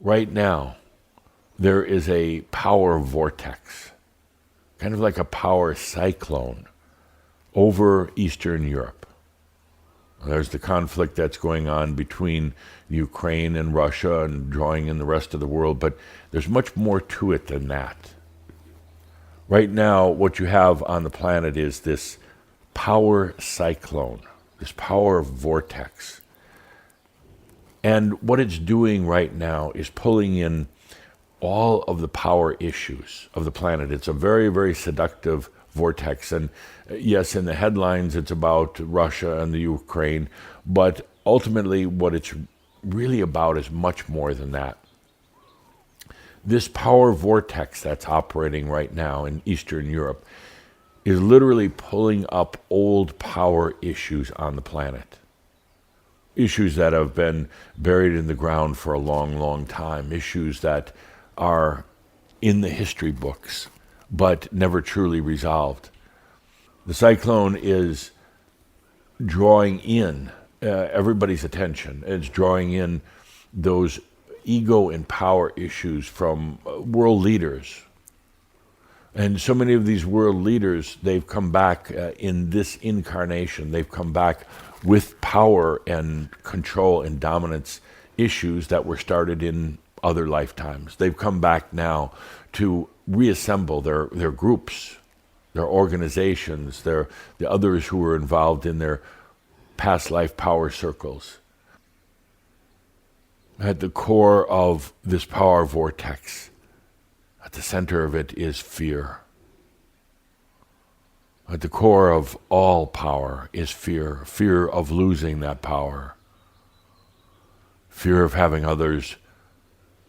Right now, there is a power vortex, kind of like a power cyclone, over Eastern Europe. There's the conflict that's going on between Ukraine and Russia and drawing in the rest of the world, but there's much more to it than that. Right now, what you have on the planet is this power cyclone, this power vortex. And what it's doing right now is pulling in all of the power issues of the planet. It's a very, very seductive vortex. And yes, in the headlines, it's about Russia and the Ukraine, but ultimately what it's really about is much more than that. This power vortex that's operating right now in Eastern Europe is literally pulling up old power issues on the planet. Issues that have been buried in the ground for a long, long time. Issues that are in the history books, but never truly resolved. The cyclone is drawing in everybody's attention. It's drawing in those ego and power issues from world leaders. And so many of these world leaders, they've come back in this incarnation. They've come back with power and control and dominance issues that were started in other lifetimes. They've come back now to reassemble their groups, their organizations, the others who were involved in their past life power circles. At the core of this power vortex, at the center of it is fear. At the core of all power is fear. Fear of losing that power. Fear of having others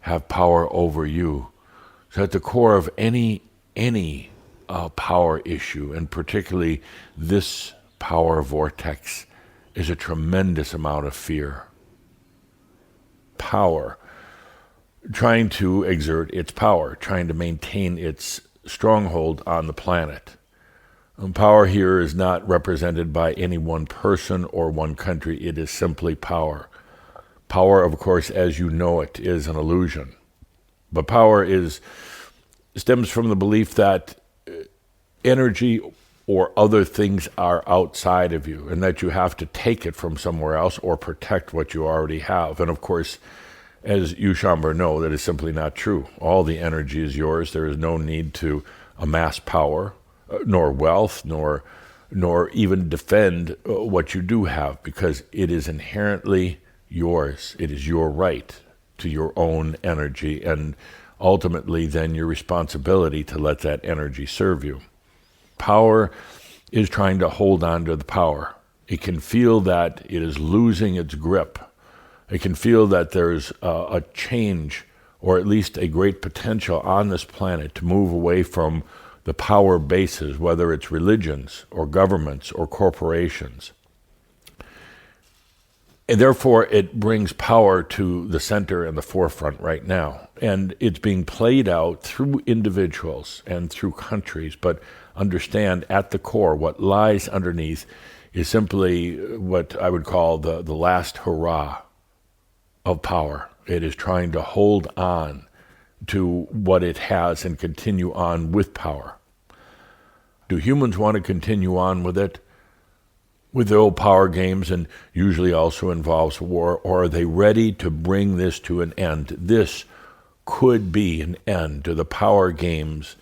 have power over you. So at the core of any power issue, and particularly this power vortex, is a tremendous amount of fear. Power, trying to exert its power, trying to maintain its stronghold on the planet. And power here is not represented by any one person or one country. It is simply power. Power, of course, as you know it, is an illusion. But power stems from the belief that energy or other things are outside of you, and that you have to take it from somewhere else or protect what you already have. And of course, as you, Chamber, know, that is simply not true. All the energy is yours. There is no need to amass power, nor wealth, nor even defend what you do have, because it is inherently yours. It is your right to your own energy, and ultimately then your responsibility to let that energy serve you. Power is trying to hold on to the power. It can feel that it is losing its grip. It can feel that there's a change, or at least a great potential on this planet to move away from the power bases, whether it's religions or governments or corporations. And therefore, it brings power to the center and the forefront right now. And it's being played out through individuals and through countries. But understand, at the core, what lies underneath is simply what I would call the last hurrah of power. It is trying to hold on to what it has and continue on with power. Do humans want to continue on with it? With the old power games, and usually also involves war, or are they ready to bring this to an end? This could be an end to the power games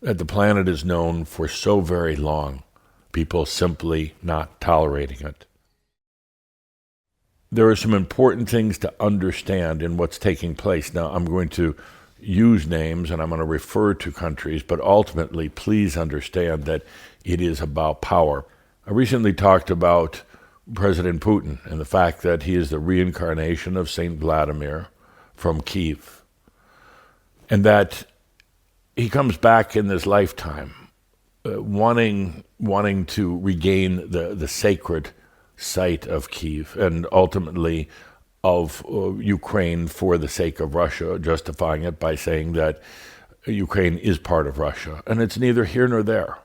that the planet has known for so very long, people simply not tolerating it. There are some important things to understand in what's taking place. Now, I'm going to use names and I'm going to refer to countries, but ultimately, please understand that it is about power. I recently talked about President Putin and the fact that he is the reincarnation of Saint Vladimir from Kiev, and that he comes back in this lifetime wanting to regain the sacred site of Kiev and ultimately of Ukraine for the sake of Russia, justifying it by saying that Ukraine is part of Russia. And it's neither here nor there.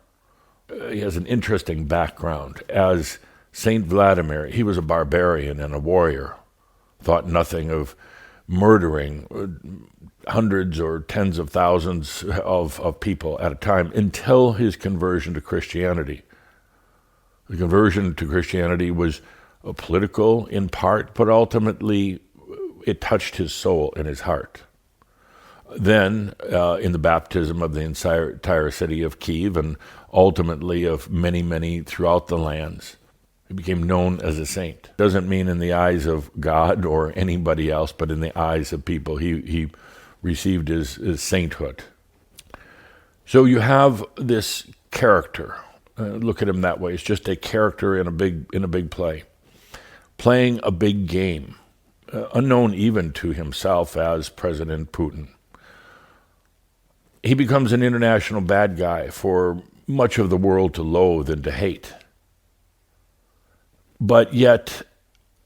He has an interesting background. As Saint Vladimir, he was a barbarian and a warrior, thought nothing of murdering hundreds or tens of thousands of people at a time until his conversion to Christianity. The conversion to Christianity was political in part, but ultimately it touched his soul and his heart. Then, in the baptism of the entire city of Kiev and ultimately of many, many throughout the lands, he became known as a saint. Doesn't mean in the eyes of God or anybody else, but in the eyes of people. He received his sainthood. So you have this character. Look at him that way. It's just a character in a big play, playing a big game, unknown even to himself as President Putin. He becomes an international bad guy for much of the world to loathe and to hate, but yet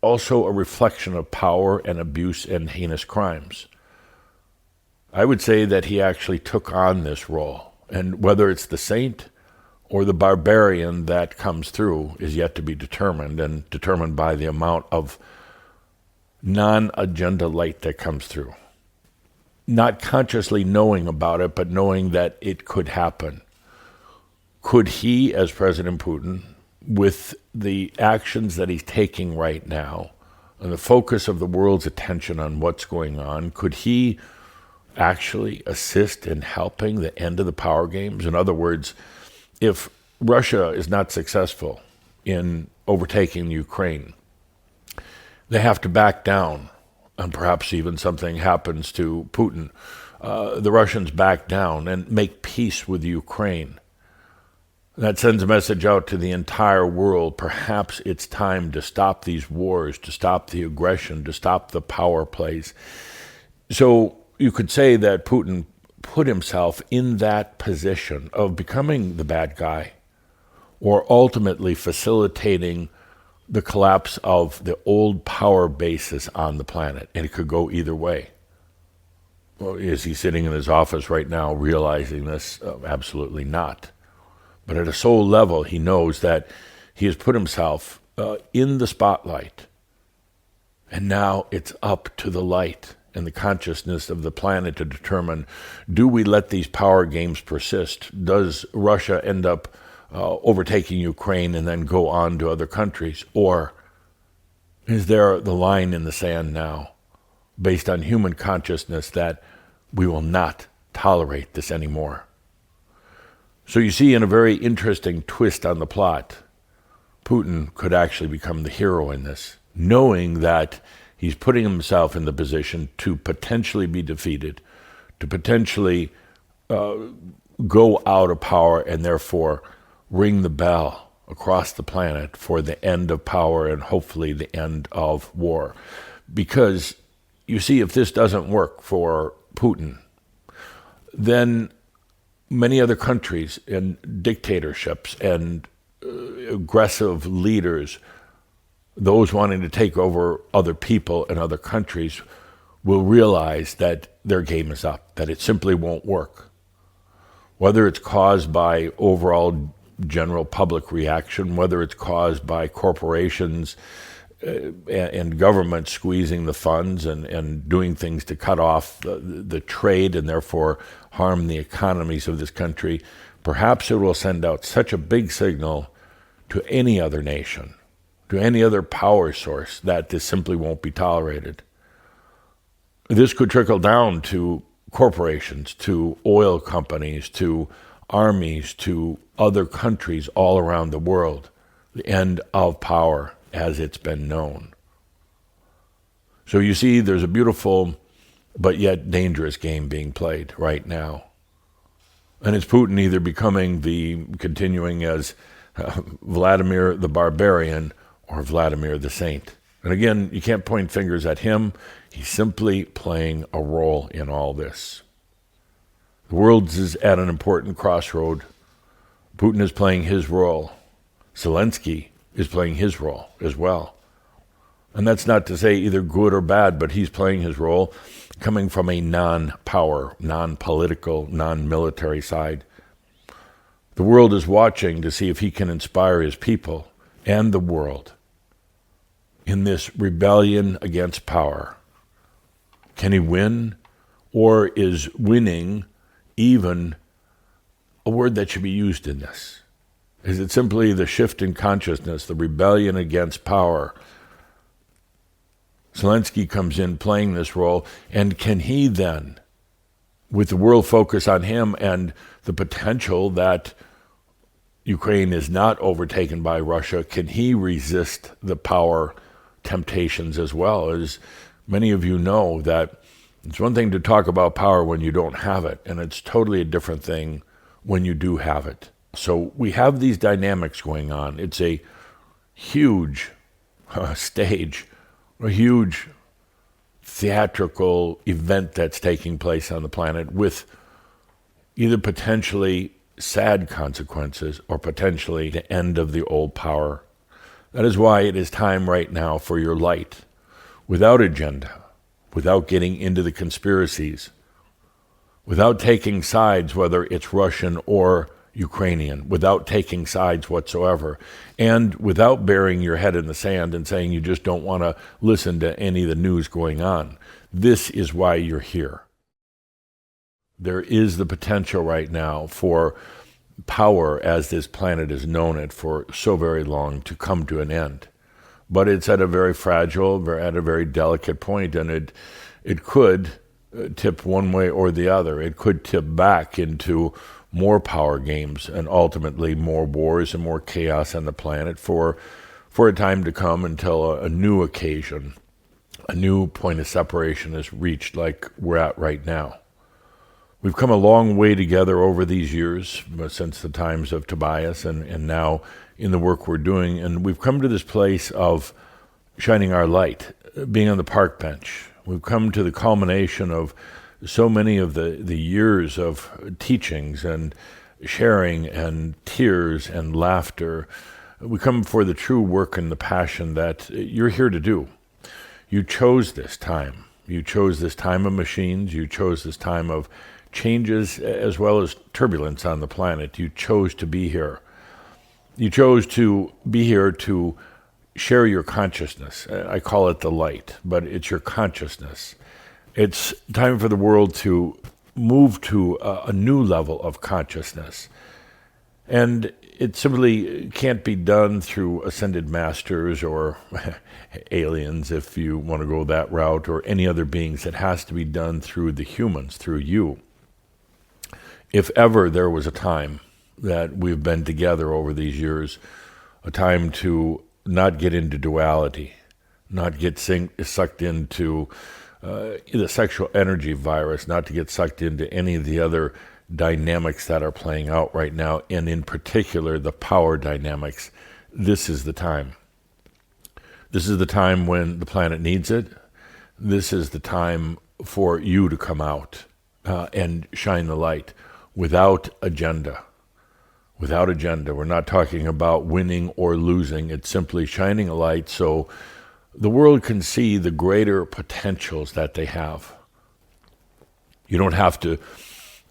also a reflection of power and abuse and heinous crimes. I would say that he actually took on this role, and whether it's the saint or the barbarian that comes through is yet to be determined, and determined by the amount of non-agenda light that comes through. Not consciously knowing about it, but knowing that it could happen. Could he, as President Putin, with the actions that he's taking right now, and the focus of the world's attention on what's going on, could he actually assist in helping the end of the power games? In other words, if Russia is not successful in overtaking Ukraine, they have to back down, and perhaps even something happens to Putin. The Russians back down and make peace with Ukraine. That sends a message out to the entire world. Perhaps it's time to stop these wars, to stop the aggression, to stop the power plays. So you could say that Putin put himself in that position of becoming the bad guy, or ultimately facilitating the collapse of the old power bases on the planet. And it could go either way. Well, is he sitting in his office right now realizing this? Absolutely not. But at a soul level, he knows that he has put himself in the spotlight. And now it's up to the light and the consciousness of the planet to determine, do we let these power games persist? Does Russia end up overtaking Ukraine and then go on to other countries? Or is there the line in the sand now, based on human consciousness, that we will not tolerate this anymore? So you see, in a very interesting twist on the plot, Putin could actually become the hero in this, knowing that he's putting himself in the position to potentially be defeated, to potentially go out of power and therefore ring the bell across the planet for the end of power and hopefully the end of war. Because, you see, if this doesn't work for Putin, then many other countries and dictatorships and aggressive leaders, those wanting to take over other people and other countries, will realize that their game is up, that it simply won't work. Whether it's caused by overall general public reaction, whether it's caused by corporations and government squeezing the funds and doing things to cut off the trade and therefore harm the economies of this country, perhaps it will send out such a big signal to any other nation, to any other power source, that this simply won't be tolerated. This could trickle down to corporations, to oil companies, to armies, to other countries all around the world, the end of power as it's been known. So you see, there's a beautiful but yet dangerous game being played right now. And it's Putin either continuing as Vladimir the Barbarian or Vladimir the Saint. And again, you can't point fingers at him. He's simply playing a role in all this. The world is at an important crossroad. Putin is playing his role. Zelensky is playing his role as well. And that's not to say either good or bad, but he's playing his role coming from a non-power, non-political, non-military side. The world is watching to see if he can inspire his people and the world in this rebellion against power. Can he win? Or is winning even a word that should be used in this? Is it simply the shift in consciousness, the rebellion against power? Zelensky comes in playing this role, and can he then, with the world focus on him and the potential that Ukraine is not overtaken by Russia, can he resist the power temptations as well? As many of you know, that it's one thing to talk about power when you don't have it, and it's totally a different thing when you do have it. So we have these dynamics going on. It's a huge stage, a huge theatrical event that's taking place on the planet with either potentially sad consequences or potentially the end of the old power. That is why it is time right now for your light, without agenda, without getting into the conspiracies, without taking sides, whether it's Russian or Ukrainian, without taking sides whatsoever, and without burying your head in the sand and saying you just don't want to listen to any of the news going on. This is why you're here. There is the potential right now for power, as this planet has known it for so very long, to come to an end. But it's at a very fragile, at a very delicate point, and it could tip one way or the other. It could tip back into more power games and ultimately more wars and more chaos on the planet for a time to come, until a new occasion, a new point of separation is reached, like we're at right now. We've come a long way together over these years, since the times of Tobias and now in the work we're doing, and we've come to this place of shining our light, being on the park bench. We've come to the culmination of so many of the years of teachings and sharing and tears and laughter. We come for the true work and the passion that you're here to do. You chose this time. You chose this time of machines. You chose this time of changes as well as turbulence on the planet. You chose to be here. You chose to be here to share your consciousness. I call it the light, but it's your consciousness. It's time for the world to move to a new level of consciousness. And it simply can't be done through ascended masters or aliens, if you want to go that route, or any other beings. It has to be done through the humans, through you. If ever there was a time that we've been together over these years, a time to not get into duality, not get sucked into the sexual energy virus, not to get sucked into any of the other dynamics that are playing out right now, and in particular the power dynamics, this is the time. This is the time when the planet needs it. This is the time for you to come out and shine the light without agenda. Without agenda. We're not talking about winning or losing. It's simply shining a light so the world can see the greater potentials that they have. You don't have to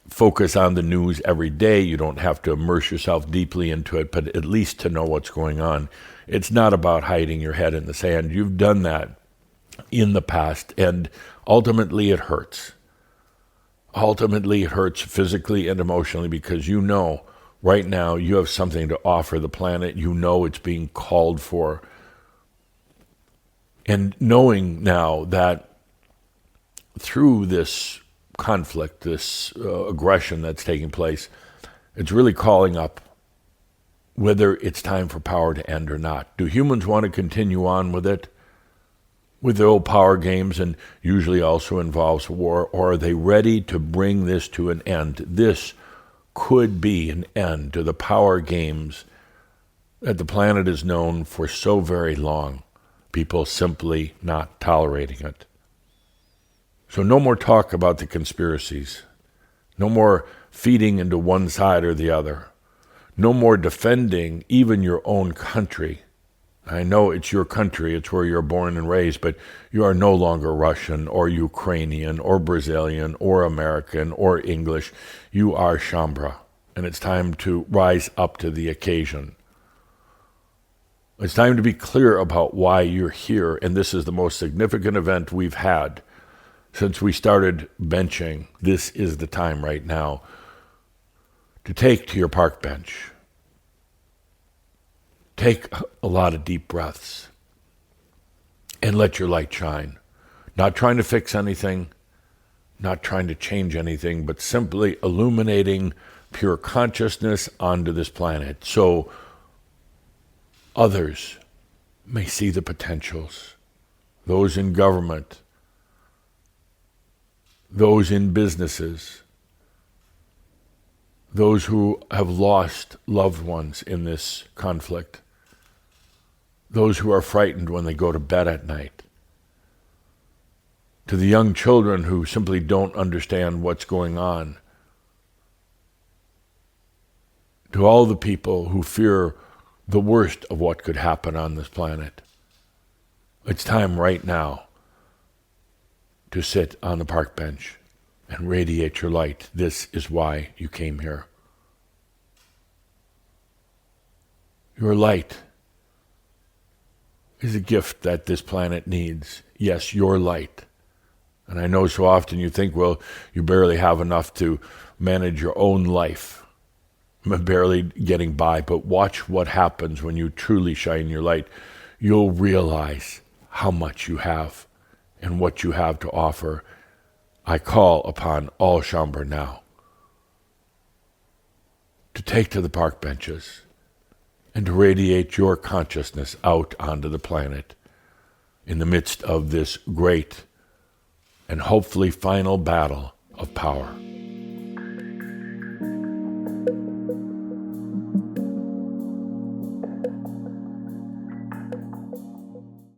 focus on the news every day. You don't have to immerse yourself deeply into it, but at least to know what's going on. It's not about hiding your head in the sand. You've done that in the past, and ultimately it hurts. Ultimately it hurts physically and emotionally, because you know right now you have something to offer the planet. You know it's being called for. And knowing now that through this conflict, this aggression that's taking place, it's really calling up whether it's time for power to end or not. Do humans want to continue on with it, with the old power games, and usually also involves war, or are they ready to bring this to an end? This could be an end to the power games that the planet has known for so very long. People simply not tolerating it. So no more talk about the conspiracies. No more feeding into one side or the other. No more defending even your own country. I know it's your country, it's where you're born and raised, but you are no longer Russian or Ukrainian or Brazilian or American or English. You are Shambra, and it's time to rise up to the occasion. It's time to be clear about why you're here, and this is the most significant event we've had Since we started benching, this is the time right now to take to your park bench. Take a lot of deep breaths and let your light shine. Not trying to fix anything, not trying to change anything, but simply illuminating pure consciousness onto this planet so others may see the potentials. Those in government, those in businesses, those who have lost loved ones in this conflict, those who are frightened when they go to bed at night, to the young children who simply don't understand what's going on, to all the people who fear the worst of what could happen on this planet. It's time right now to sit on the park bench and radiate your light. This is why you came here. Your light is a gift that this planet needs. Yes, your light. And I know so often you think, well, you barely have enough to manage your own life. I'm barely getting by, but watch what happens when you truly shine your light. You'll realize how much you have and what you have to offer. I call upon all Shaumbra now to take to the park benches and to radiate your consciousness out onto the planet in the midst of this great and hopefully final battle of power.